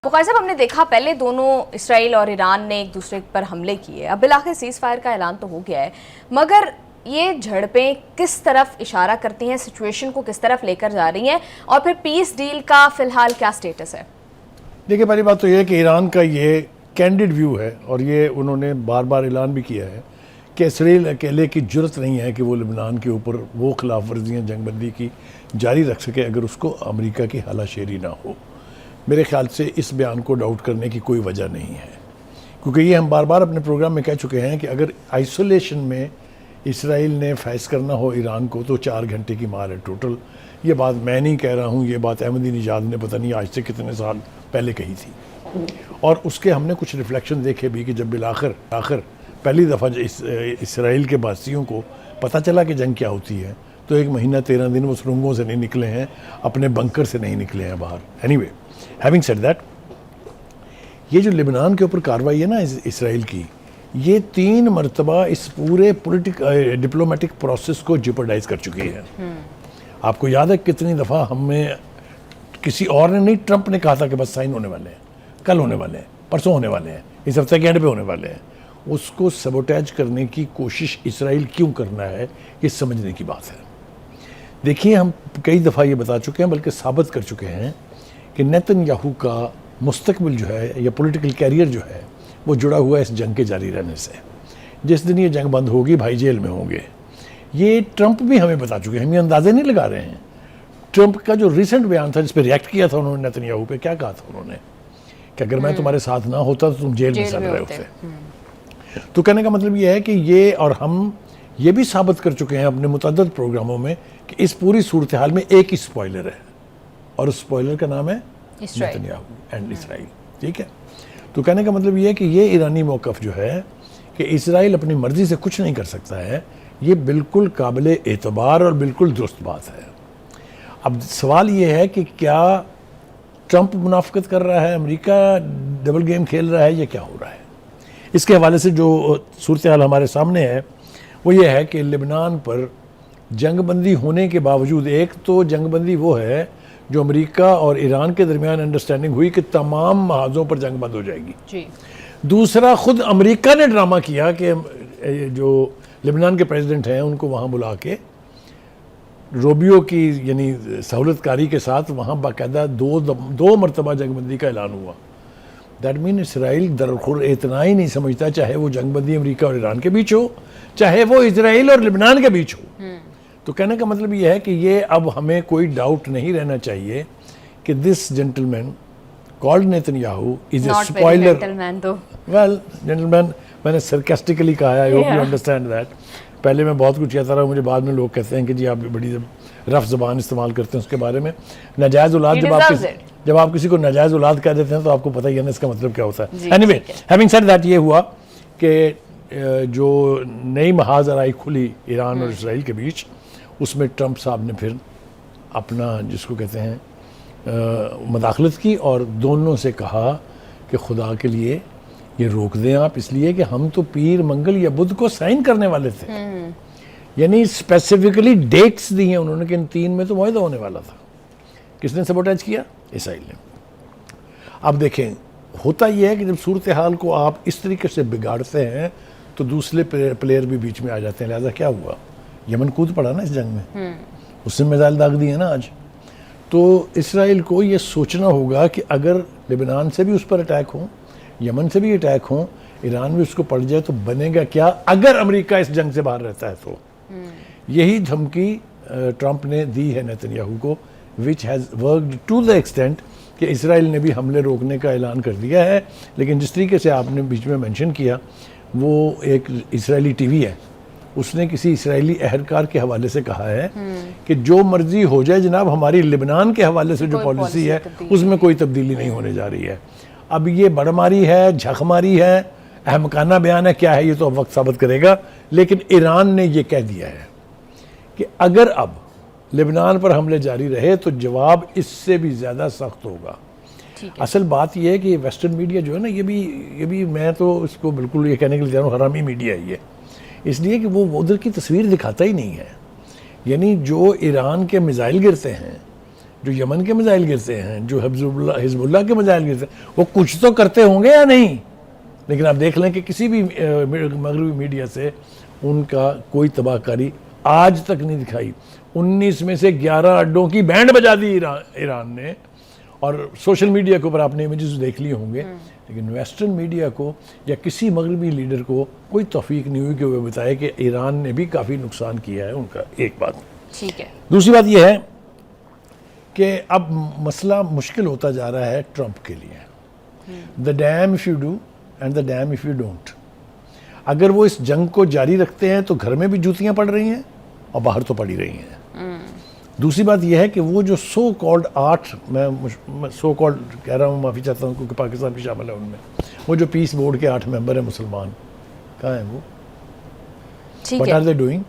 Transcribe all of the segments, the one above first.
बुखारी साहब, हमने देखा पहले दोनों इसराइल और ईरान ने एक दूसरे पर हमले किए। अब बिलाखिर सीज फायर का ऐलान तो हो गया है, मगर ये झड़पें किस तरफ इशारा करती हैं, सिचुएशन को किस तरफ लेकर जा रही हैं, और फिर पीस डील का फिलहाल क्या स्टेटस है? देखिए, पहली बात तो ये है कि ईरान का ये कैंडिड व्यू है और ये उन्होंने बार बार ऐलान भी किया है कि इसराइल अकेले की जुर्रत नहीं है कि वो लेबनान के ऊपर वो खिलाफ वर्जियाँ जंगबंदी की जारी रख सके अगर उसको अमेरिका की हलाशेरी ना हो। मेरे ख्याल से इस बयान को डाउट करने की कोई वजह नहीं है, क्योंकि ये हम बार बार अपने प्रोग्राम में कह चुके हैं कि अगर आइसोलेशन में इसराइल ने फैस करना हो ईरान को तो 4 घंटे की मार है टोटल। ये बात मैं नहीं कह रहा हूँ, ये बात अहमदीनेजाद ने पता नहीं आज से कितने साल पहले कही थी, और उसके हमने कुछ रिफ्लेक्शन देखे भी कि जब आखिर पहली दफ़ा इसराइल के बासियों को पता चला कि जंग क्या होती है तो 1 महीना 13 दिन वो सुरंगों से नहीं निकले हैं, अपने बंकर से नहीं निकले हैं बाहर। एनीवे, हैविंग सेड दैट, ये जो लेबनान के ऊपर कार्रवाई है ना इसराइल की, ये 3 मरतबा इस पूरे डिप्लोमेटिक प्रोसेस को जिपरडाइज कर चुकी है। आपको याद है कितनी दफ़ा हमें किसी और ने नहीं, ट्रंप ने कहा था कि बस साइन होने वाले हैं, कल होने वाले हैं, परसों होने वाले हैं, इस हफ्ते के एंड पे होने वाले हैं। उसको सबोटेज करने की कोशिश इसराइल क्यों करना है, ये समझने की बात है। देखिए, हम कई दफ़ा ये बता चुके हैं, बल्कि साबित कर चुके हैं कि नेतन्याहू का मुस्तकबिल जो है या पॉलिटिकल कैरियर जो है वो जुड़ा हुआ है इस जंग के जारी रहने से। जिस दिन ये जंग बंद होगी भाई जेल में होंगे। ये ट्रंप भी हमें बता चुके हैं, हम ये अंदाजे नहीं लगा रहे हैं। ट्रंप का जो रिसेंट बयान था जिस पर रिएक्ट किया था उन्होंने नेतन्याहू पे, क्या कहा था उन्होंने कि अगर मैं तुम्हारे साथ ना होता तो तुम जेल में सड़ रहे होते। तो कहने का मतलब ये है कि ये, और हम ये भी साबित कर चुके हैं अपने मुतअद्दिद प्रोग्रामों में कि इस पूरी सूरत हाल में एक ही स्पॉइलर है, और उस स्पॉइलर का नाम है नेतन्याहू एंड इसराइल। ठीक है, तो कहने का मतलब ये है कि ये ईरानी मौक़िफ़ जो है कि इसराइल अपनी मर्ज़ी से कुछ नहीं कर सकता है, ये बिल्कुल काबिल एतबार और बिल्कुल दुरुस्त बात है। अब सवाल ये है कि क्या ट्रंप मुनाफ़िकत कर रहा है, अमेरिका डबल गेम खेल रहा है, या क्या हो रहा है? इसके हवाले से जो सूरत हाल हमारे सामने है वो ये है कि लेबनान पर जंगबंदी होने के बावजूद, एक तो जंगबंदी वो है जो अमेरिका और ईरान के दरमियान अंडरस्टैंडिंग हुई कि तमाम महाजों पर जंग बंद हो जाएगी जी। दूसरा, खुद अमेरिका ने ड्रामा किया कि जो लेबनान के प्रेसिडेंट हैं उनको वहाँ बुला के रोबियो की यानी सहूलतकारी के साथ वहाँ बाकायदा दो मरतबा जंगबंदी का ऐलान हुआ। दैट मीन इसराइल दरअसल इतना ही नहीं समझता, चाहे वो जंगबंदी अमेरिका और ईरान के बीच हो, चाहे वो इसराइल और लेबनान के बीच हो। तो कहने का मतलब ये है कि ये अब हमें कोई डाउट नहीं रहना चाहिए कि this gentleman called Netanyahu is a spoiler. Well, gentleman मैंने सरकास्टिकली कहा है, I hope you understand that. पहले मैं बहुत कुछ कहता रहा, मुझे बाद में लोग कहते हैं कि जी आप बड़ी रफ ज़बान इस्तेमाल करते हैं उसके बारे में। नाजायज़ औलाद, जब आप किसी को नाजायज़ औलाद कह देते हैं तो आपको पता ही है ना इसका मतलब क्या होता है। एनीवे, हैविंग सेड दैट, ये हुआ कि जो नई महाजराई खुली ईरान और इसराइल के बीच, उसमें ट्रंप साहब ने फिर अपना जिसको कहते हैं मदाखलत की और दोनों से कहा कि खुदा के लिए ये रोक दें आप, इसलिए कि हम तो पीर, मंगल या बुध को साइन करने वाले थे। यानी स्पेसिफिकली डेट्स दी हैं उन्होंने कि इन 3 में तो मुआहदा होने वाला था। किसने सबोटेज किया? इसराइल ने। अब देखें, होता यह है कि जब सूरत हाल को आप इस तरीके से बिगाड़ते हैं तो दूसरे प्लेयर भी बीच में आ जाते हैं। लिहाजा क्या हुआ, यमन कूद पड़ा ना इस जंग में, उसने मिसाइल दाग दी है ना आज। तो इसराइल को ये सोचना होगा कि अगर लेबनान से भी उस पर अटैक हो, यमन से भी अटैक हो, ईरान भी उसको पड़ जाए तो बनेगा क्या अगर अमेरिका इस जंग से बाहर रहता है तो। यही धमकी ट्रंप ने दी है नेतन्याहू को, which has worked to the extent कि इसराइल ने भी हमले रोकने का ऐलान कर दिया है। लेकिन जिस तरीके से आपने बीच में मेंशन किया, वो एक इसराइली टीवी है, उसने किसी इसराइली अहलकार के हवाले से कहा है कि जो मर्जी हो जाए जनाब, हमारी लेबनान के हवाले से जो पॉलिसी है उसमें कोई तब्दीली नहीं होने जा रही है। अब ये बड़मारी है, झकमारी है, अहमकाना बयान है, क्या है ये तो वक्त साबित करेगा। लेकिन ईरान ने ये कह दिया है कि अगर अब लेबनान पर हमले जारी रहे तो जवाब इससे भी ज़्यादा सख्त होगा। असल बात यह है कि वेस्टर्न मीडिया जो है ना, ये भी मैं तो इसको बिल्कुल ये कहने के लिए जा रहा हूँ, हरामी मीडिया है ये, इसलिए कि वो उधर की तस्वीर दिखाता ही नहीं है। यानी जो ईरान के मिसाइल गिरते हैं जो यमन के मिसाइल गिरते हैं, जो हिजबुल्लाह के मिसाइल गिरते हैं, वो कुछ तो करते होंगे या नहीं। लेकिन आप देख लें कि किसी भी मगरबी मीडिया से उनका कोई तबाहकारी आज तक नहीं दिखाई। 19 में से 11 अड्डों की बैंड बजा दी ईरान ने, और सोशल मीडिया के ऊपर आपने इमेजेस देख लिए होंगे। लेकिन वेस्टर्न मीडिया को या किसी मगरबी लीडर को कोई तौफीक नहीं हुई कि वो बताए कि ईरान ने भी काफ़ी नुकसान किया है उनका। एक बात ठीक है। दूसरी बात यह है कि अब मसला मुश्किल होता जा रहा है ट्रंप के लिए। The dam if you do and the dam if you don't. अगर वो इस जंग को जारी रखते हैं तो घर में भी जूतियां पड़ रही हैं और बाहर तो पड़ी रही हैं। दूसरी बात यह है कि वो जो सो कॉल्ड 8, मैं सो कॉल्ड कह रहा हूँ, माफ़ी चाहता हूँ क्योंकि पाकिस्तान भी शामिल है उनमें, वो जो पीस बोर्ड के 8 मेंबर हैं मुसलमान, कहाँ हैं वो? What are they doing?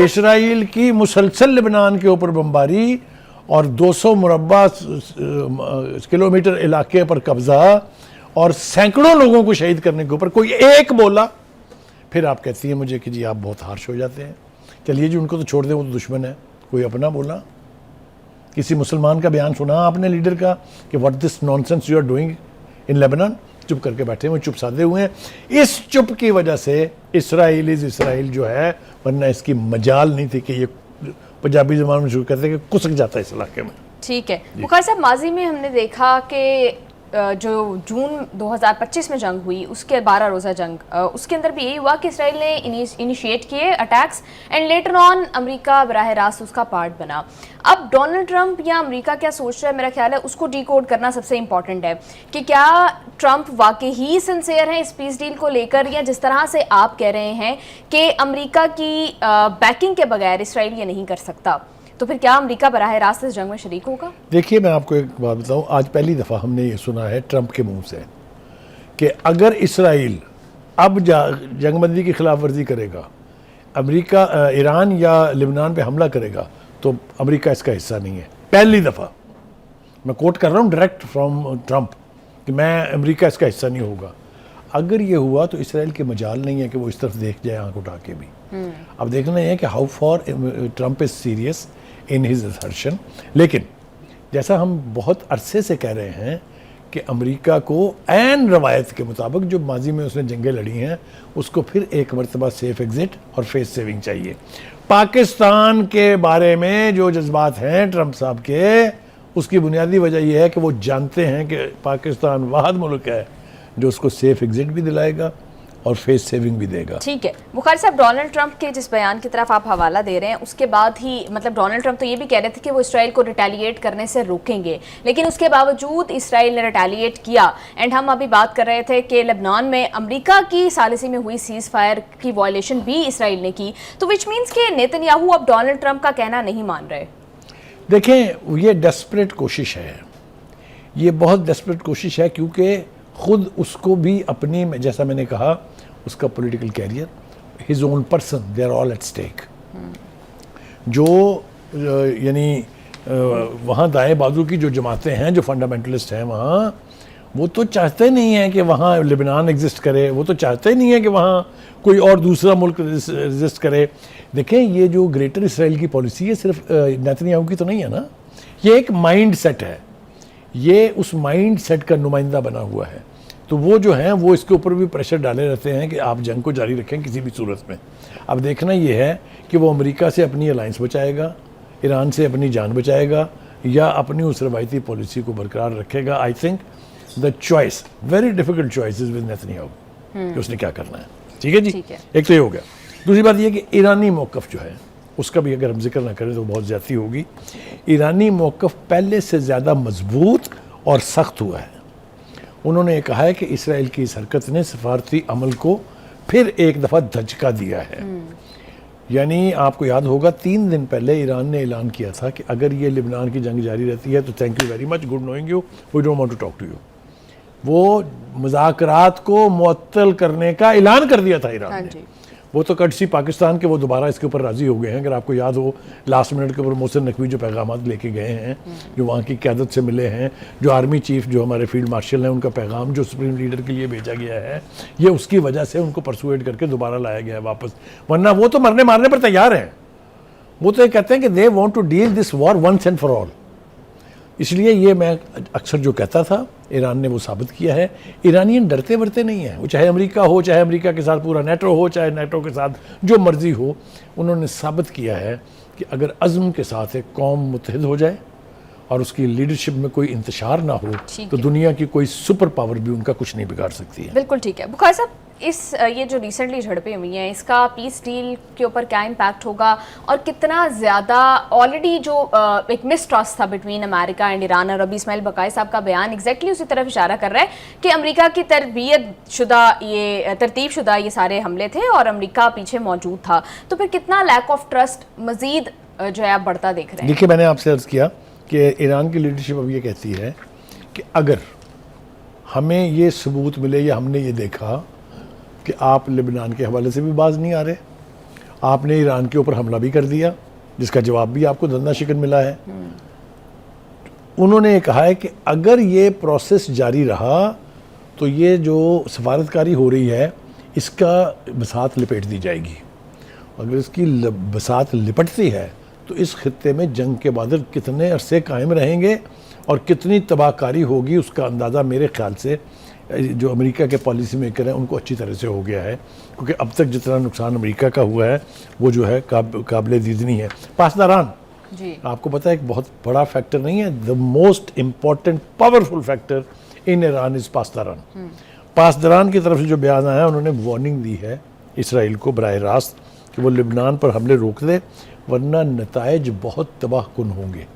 Israel की मुसलसल लेबनान के ऊपर बमबारी और 200 मुरब्बा किलोमीटर इलाके पर कब्जा और सैकड़ों लोगों को शहीद करने के ऊपर कोई एक बोला। फिर आप कहती हैं मुझे कि जी आप बहुत हार्श हो जाते हैं। चलिए जी, उनको तो छोड़ दें, वो तो दुश्मन है। कोई अपना बोला? किसी मुसलमान का बयान सुना आपने लीडर का कि what this nonsense you are doing in Lebanon? चुप करके बैठे हुए, चुप साधे हुए हैं। इस चुप की वजह से इसराइल जो है, वरना इसकी मजाल नहीं थी कि ये पंजाबी ज़बान में शुरू करते कि कुसक जाता है इस इलाके में। ठीक है। बुखारी साहब, माजी में हमने देखा कि जो जून 2025 में जंग हुई, उसके 12 रोज़ा जंग, उसके अंदर भी यही हुआ कि इसराइल ने इनिशिएट किए attacks and later on America बराह रास्त उसका पार्ट बना। अब डोनाल्ड ट्रंप या अमेरिका क्या सोच रहा है, मेरा ख्याल है उसको डिकोड करना सबसे इंपॉर्टेंट है कि क्या ट्रंप वाकई ही सिंसियर हैं इस पीस डील को लेकर, या जिस तरह से आप कह रहे हैं कि अमेरिका की बैकिंग के बगैर इसराइल ये नहीं कर सकता, तो फिर क्या अमेरिका बराह रास्त इस जंग में शरीक होगा? देखिए, मैं आपको एक बात बताऊं, आज पहली दफ़ा हमने ये सुना है ट्रंप के मुंह से कि अगर इसराइल अब जंगबंदी की खिलाफ वर्जी करेगा, अमेरिका ईरान या लेबनान पे हमला करेगा, तो अमेरिका इसका हिस्सा नहीं है। पहली दफ़ा मैं कोट कर रहा हूँ डायरेक्ट फ्रॉम ट्रंप कि मैं अमेरिका इसका हिस्सा नहीं होगा। अगर ये हुआ तो इसराइल की मजाल नहीं है कि वो इस तरफ देख जाए आंख उठा के भी। अब देखना है कि how for Trump is serious in his assertion. लेकिन जैसा हम बहुत अरसे से कह रहे हैं कि अमेरिका को ऐन रवायत के मुताबिक जो माजी में उसने जंगें लड़ी हैं, उसको फिर एक मरतबा सेफ एग्जिट और फेस सेविंग चाहिए। पाकिस्तान के बारे में जो जज्बात हैं ट्रंप साहब के, उसकी बुनियादी वजह यह है कि वो जानते हैं कि पाकिस्तान वाहिद मुल्क है जो उसको सेफ एग्जिट भी दिलाएगा और फेस सेविंग भी देगा। ठीक है। बुखारी साहब, डोनाल्ड ट्रंप के जिस बयान की तरफ आप हवाला दे रहे हैं, उसके बाद ही मतलब डोनाल्ड ट्रंप तो ये भी कह रहे थे कि वो इसराइल को रिटेलिएट करने से रोकेंगे, लेकिन उसके बावजूद इसराइल ने रिटेलिएट किया। एंड हम अभी बात कर रहे थे कि लेबनान में अमेरिका की सालिसी में हुई सीज फायर की वायलेशन भी इसराइल ने की, तो विच मीन्स कि नेतन्याहू अब डोनाल्ड ट्रंप का कहना नहीं मान रहे। देखें, ये डेस्परेट कोशिश है, ये बहुत डेस्परेट कोशिश है, क्योंकि खुद उसको भी अपनी, जैसा मैंने कहा, उसका political career, his own person, they are all at stake. जो यानी वहाँ दाएं बाजू की जो जमातें हैं, जो फंडामेंटलिस्ट हैं वहाँ, वो तो चाहते नहीं हैं कि वहाँ लेबनान एग्जिस्ट करे, वो तो चाहते नहीं है कि वहाँ कोई और दूसरा मुल्क एग्जिस्ट करे। देखें, ये जो ग्रेटर इसराइल की पॉलिसी है सिर्फ नेतन्याहू की तो नहीं है ना, ये एक माइंड सेट है, ये उस माइंड सेट का नुमाइंदा बना हुआ है। तो वो जो हैं वो इसके ऊपर भी प्रेशर डाले रहते हैं कि आप जंग को जारी रखें किसी भी सूरत में। अब देखना ये है कि वो अमेरिका से अपनी अलायंस बचाएगा, ईरान से अपनी जान बचाएगा, या अपनी उस रवायती पॉलिसी को बरकरार रखेगा। I think the choice, very difficult choice is with Netanyahu कि उसने क्या करना है। ठीक है जी, एक तो ये हो गया। दूसरी बात ये कि ईरानी मौक़िफ़ जो है उसका भी अगर हम जिक्र ना करें तो बहुत ज़्यादती होगी। ईरानी मौक़िफ़ पहले से ज़्यादा मजबूत और सख्त हुआ है। उन्होंने कहा है कि इसराइल की इस हरकत ने सफारती अमल को फिर एक दफ़ा धचका दिया है। यानी आपको याद होगा 3 दिन पहले ईरान ने ऐलान किया था कि अगर ये लेबनान की जंग जारी रहती है तो thank you very much, good knowing you, we don't want to talk to you. वो मुज़ाकरात को मुअत्तल करने का ऐलान कर दिया था ईरान ने। वो तो कटसी पाकिस्तान के वो दोबारा इसके ऊपर राज़ी हो गए हैं। अगर आपको याद हो, लास्ट मिनट के ऊपर मोहसिन नकवी जो पैगाम लेके गए हैं, जो वहाँ की क़यादत से मिले हैं, जो आर्मी चीफ जो हमारे फील्ड मार्शल हैं, उनका पैगाम जो सुप्रीम लीडर के लिए भेजा गया है, ये उसकी वजह से उनको परसुएड करके दोबारा लाया गया है वापस। वरना वो तो मरने मारने पर तैयार हैं। वो तो ये कहते हैं कि they want to deal this war once and for all. इसलिए ये मैं अक्सर जो कहता था, ईरान ने वो साबित किया है। ईरानियन डरते वरते नहीं है, वो चाहे अमेरिका हो, चाहे अमेरिका के साथ पूरा नेटो हो, चाहे नेटो के साथ जो मर्जी हो, उन्होंने साबित किया है कि अगर अज़्म के साथ एक कौम मुत्तहिद हो जाए और उसकी लीडरशिप में कोई इंतशार ना हो तो दुनिया की कोई सुपर पावर भी उनका कुछ नहीं बिगाड़ सकती है। बिल्कुल ठीक है। बुखारी साहब, ये जो रिसेंटली झड़पें हुई हैं, इसका पीस डील के ऊपर क्या इम्पैक्ट होगा और कितना ज़्यादा ऑलरेडी जो एक मिसट्रस्ट था बिटवीन अमेरिका एंड ईरान, और अभी इस्माइल बकाई साहब का बयान एग्जैक्टली उसी तरफ इशारा कर रहा है कि अमेरिका की तरतीब शुदा ये सारे हमले थे और अमेरिका पीछे मौजूद था, तो फिर कितना लैक ऑफ ट्रस्ट मजीद जो है आप बढ़ता देख रहे हैं? देखिए, मैंने आपसे अर्ज़ किया कि ईरान की लीडरशिप अब ये कहती है कि अगर हमें ये सबूत मिले या हमने ये देखा कि आप लेबनान के हवाले से भी बाज नहीं आ रहे, आपने ईरान के ऊपर हमला भी कर दिया जिसका जवाब भी आपको धंधा शिकन मिला है, उन्होंने कहा है कि अगर ये प्रोसेस जारी रहा तो ये जो सफारतकारी हो रही है इसका बसात लिपेट दी जाएगी। अगर इसकी बसात लिपटती है तो इस खित्ते में जंग के बादल कितने अरसे कायम रहेंगे और कितनी तबाहकारी होगी, उसका अंदाज़ा मेरे ख्याल से जो अमेरिका के पॉलिसी मेकर हैं उनको अच्छी तरह से हो गया है, क्योंकि अब तक जितना नुकसान अमेरिका का हुआ है वो जो है काबिल दीदनी है। पासदारान जी, आपको पता है एक बहुत बड़ा फैक्टर नहीं है, the most important powerful factor in Iran is Pasdaran. Pasdaran की तरफ से जो बयान आया, उन्होंने वार्निंग दी है इसराइल को बराह रास्त कि वो लेबनान पर हमले रोक दे, वरना नताइज बहुत तबाहकुन होंगे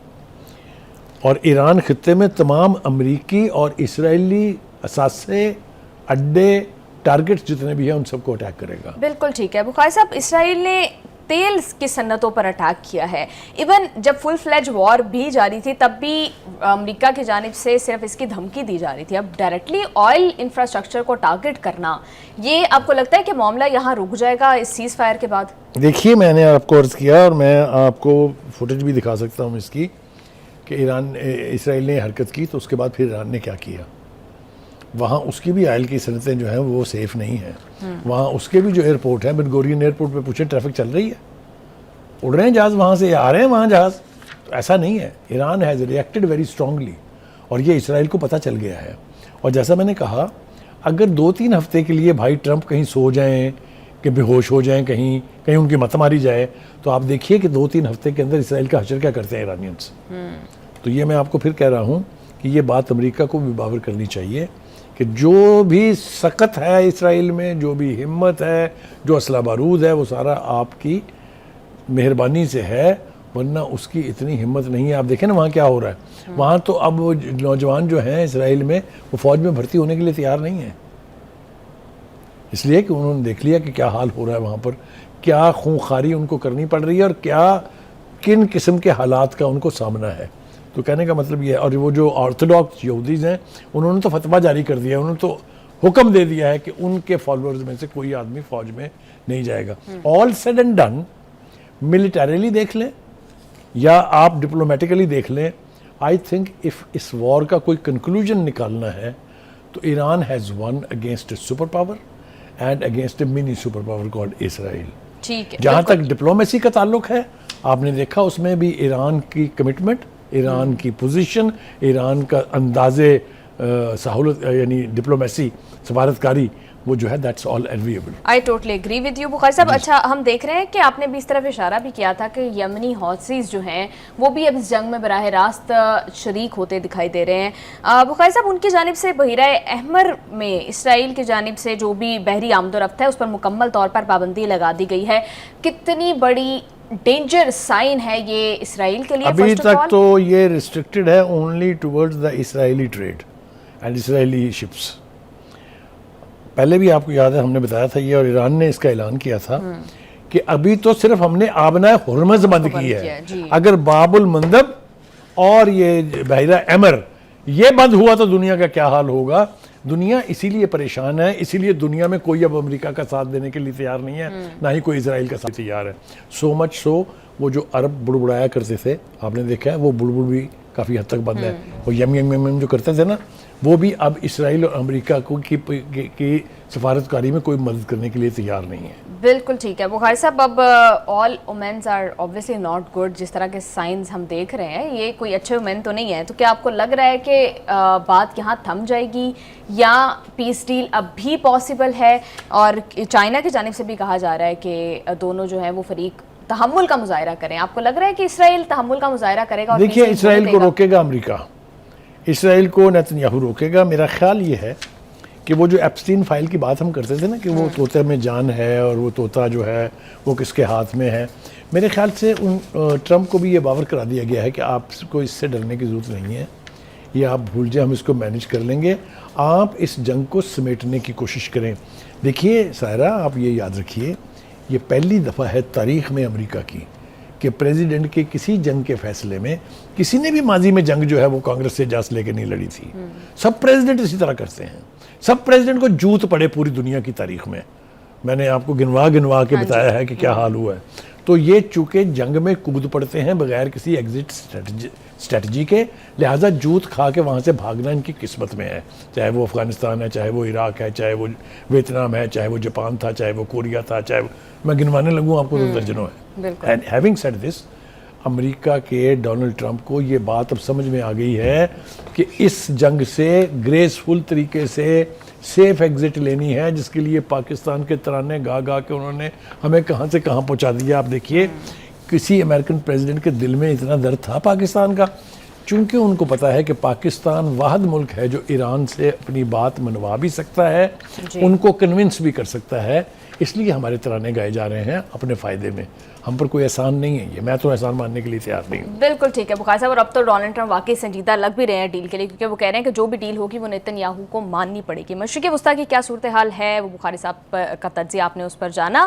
और ईरान खित्ते में तमाम अमरीकी और इसराइली असासे, अड्डे, टारगेट्स जितने भी हैं उन सबको अटैक करेगा। बिल्कुल ठीक है। बुखारी साहब, इसराइल ने तेल की सन्नतों पर अटैक किया है। इवन जब फुल फ्लेज वॉर भी जारी थी तब भी अमेरिका की जानिब से सिर्फ इसकी धमकी दी जा रही थी। अब डायरेक्टली ऑयल इंफ्रास्ट्रक्चर को टारगेट करना, ये आपको लगता है कि मामला यहाँ रुक जाएगा इस सीज फायर के बाद? देखिए, मैंने आपको अर्ज़ किया और मैं आपको फुटेज भी दिखा सकता हूँ इसकी कि इसराइल ने हरकत की तो उसके बाद फिर ईरान ने क्या किया। वहाँ उसकी भी ऑयल की सनतें जो हैं वो सेफ़ नहीं हैं। वहाँ उसके भी जो एयरपोर्ट है, बेन गुरियन एयरपोर्ट पे पूछे ट्रैफिक चल रही है, उड़ रहे हैं जहाज़, वहाँ से आ रहे हैं वहाँ जहाज़, तो ऐसा नहीं है। Iran has reacted very strongly और ये इसराइल को पता चल गया है। और जैसा मैंने कहा, अगर 2-3 हफ्ते के लिए भाई ट्रंप कहीं सो जाएँ कि बेहोश हो जाएँ, कहीं उनकी मत मारी जाए, तो आप देखिए कि 2-3 हफ्ते के अंदर इसराइल का हशर क्या करते हैं ईरानियंस। तो ये मैं आपको फिर कह रहा हूँ कि ये बात अमेरिका को भी बावर करनी चाहिए कि जो भी सकत है इसराइल में, जो भी हिम्मत है, जो असला बारूद है, वो सारा आपकी मेहरबानी से है, वरना उसकी इतनी हिम्मत नहीं है। आप देखें ना वहाँ क्या हो रहा है। वहाँ तो अब वो नौजवान जो हैं इसराइल में, वो फ़ौज में भर्ती होने के लिए तैयार नहीं है, इसलिए कि उन्होंने देख लिया कि क्या हाल हो रहा है वहाँ पर, क्या खूंखारी उनको करनी पड़ रही है और किन किस्म के हालात का उनको सामना है। तो कहने का मतलब ये है। और वो जो ऑर्थोडॉक्स यहूदीज़ हैं, उन्होंने तो फतवा जारी कर दिया, उन्होंने तो हुक्म दे दिया है कि उनके फॉलोअर्स में से कोई आदमी फ़ौज में नहीं जाएगा। All said and done, militarily देख लें या आप डिप्लोमेटिकली देख लें, आई थिंक इफ़ इस वॉर का कोई कंक्लूजन निकालना है तो Iran has one against A super power and against A mini super power called Israel. ठीक है। जहाँ तक डिप्लोमेसी का ताल्लुक है, आपने देखा उसमें भी ईरान की कमिटमेंट, ईरान की पोजीशन, ईरान का अंदाज़े सहूलत यानी डिप्लोमेसी, सफारतकारी, वो जो है that's all enviable. I totally agree with you Bukhari साहब। अच्छा, हम देख रहे हैं कि आपने भी इस तरफ इशारा भी किया था कि यमनी हौसीज जो हैं वो भी अब इस जंग में बराह रास्त शरीक होते दिखाई दे रहे हैं। बुखारी साहब, उनकी जानिब से बहिरा अहमर में इसराइल की जानिब से जो भी बहरी आमदोरफ्त है उस पर मुकम्मल तौर पर पाबंदी लगा दी गई है। कितनी बड़ी डेंजर साइन है ये इसराइल के लिए? अभी तक तो ये रिस्ट्रिक्टेड है only towards the Israeli trade and Israeli ships. पहले भी आपको याद है हमने बताया था ये, और ईरान ने इसका ऐलान किया था कि अभी तो सिर्फ हमने आबना हुर्मज बंद की है। अगर बाबुल मंदब और ये बहरा अहमर ये बंद हुआ तो दुनिया का क्या हाल होगा। दुनिया इसीलिए परेशान है, इसीलिए दुनिया में कोई अब अमेरिका का साथ देने के लिए तैयार नहीं है, ना ही कोई इसराइल का साथ तैयार है। सो मच सो वो जो अरब बुड़बुड़ाया करते थे, आपने देखा है वो बुड़बुड़ भी काफ़ी हद तक बंद है। वो यम यम यम यम जो करते थे ना, वो भी अब इसराइल और अमेरिका को की सफारतकारी में कोई मदद करने के लिए तैयार नहीं है। बिल्कुल ठीक है बुखारी साहब। अब all womens are obviously not good, जिस तरह के साइंस हम देख रहे हैं ये कोई अच्छे वुमेन तो नहीं है। तो क्या आपको लग रहा है कि बात यहाँ थम जाएगी या पीस डील अब भी पॉसिबल है? और चाइना की जानिब से भी कहा जा रहा है कि दोनों जो है वो फरीक तहम्मुल का मुजाहरा करें। आपको लग रहा है कि इसराइल तहम्मुल का मुजाहरा करेगा? और देखिए, इसराइल को रोकेगा अमेरिका, इसराइल को नेतन्याहू रोकेगा। मेरा ख्याल ये है कि वो जो एप्स्टीन फाइल की बात हम करते थे ना कि वो तोते में जान है और वो तोता जो है वो किसके हाथ में है, मेरे ख्याल से उन ट्रंप को भी ये बावर करा दिया गया है कि आपको इससे डरने की ज़रूरत नहीं है, ये आप भूल जाए, हम इसको मैनेज कर लेंगे, आप इस जंग को समेटने की कोशिश करें। देखिए सायरा, आप ये याद रखिए, ये पहली दफ़ा है तारीख़ में अमेरिका की कि प्रेसिडेंट के किसी जंग के फैसले में किसी ने भी माजी में जंग जो है वो कांग्रेस से इजाज़त लेके नहीं लड़ी थी। सब प्रेसिडेंट इसी तरह करते हैं, सब प्रेसिडेंट को जूत पड़े पूरी दुनिया की तारीख में। मैंने आपको गिनवा के बताया है कि क्या हाल हुआ है। तो ये चूंकि जंग में कूद पड़ते हैं बगैर किसी एग्जिट स्ट्रेटजी के, लिहाजा जूत खा के वहाँ से भागना इनकी किस्मत में है। चाहे वो अफगानिस्तान है, चाहे वो इराक है, चाहे वो वियतनाम है, चाहे वो जापान था, चाहे वो कोरिया था, चाहे मैं गिनवाने लगूँ आपको तो दर्जनों है। And having said this, America के डोनाल्ड ट्रंप को ये बात अब समझ में आ गई है कि इस जंग से ग्रेसफुल तरीके से सेफ एग्जिट लेनी है, जिसके लिए पाकिस्तान के तराने गा के उन्होंने हमें कहाँ से कहाँ पहुँचा दिया। आप देखिए, किसी अमेरिकन प्रेसिडेंट के दिल में इतना दर्द था पाकिस्तान का, चूंकि उनको पता है कि पाकिस्तान वाहिद मुल्क है जो ईरान से अपनी बात मनवा भी सकता है, उनको कन्विंस भी कर सकता है, इसलिए हमारे तराने गाए जा रहे हैं अपने फ़ायदे में। हम पर कोई एहसान नहीं है, ये मैं तो एहसान मानने के लिए तैयार नहीं हूँ। बिल्कुल ठीक है बुखारी साहब। और अब तो डोनाल्ड ट्रंप वाकई संजीदा लग भी रहे हैं डील के लिए, क्योंकि वो कह रहे हैं कि जो भी डील होगी वो नेतन्याहू को माननी पड़ेगी। मशरिक़ वस्ता की क्या सूरत हाल है, वो बुखारी साहब का तज्ज़िया आपने उस पर जाना।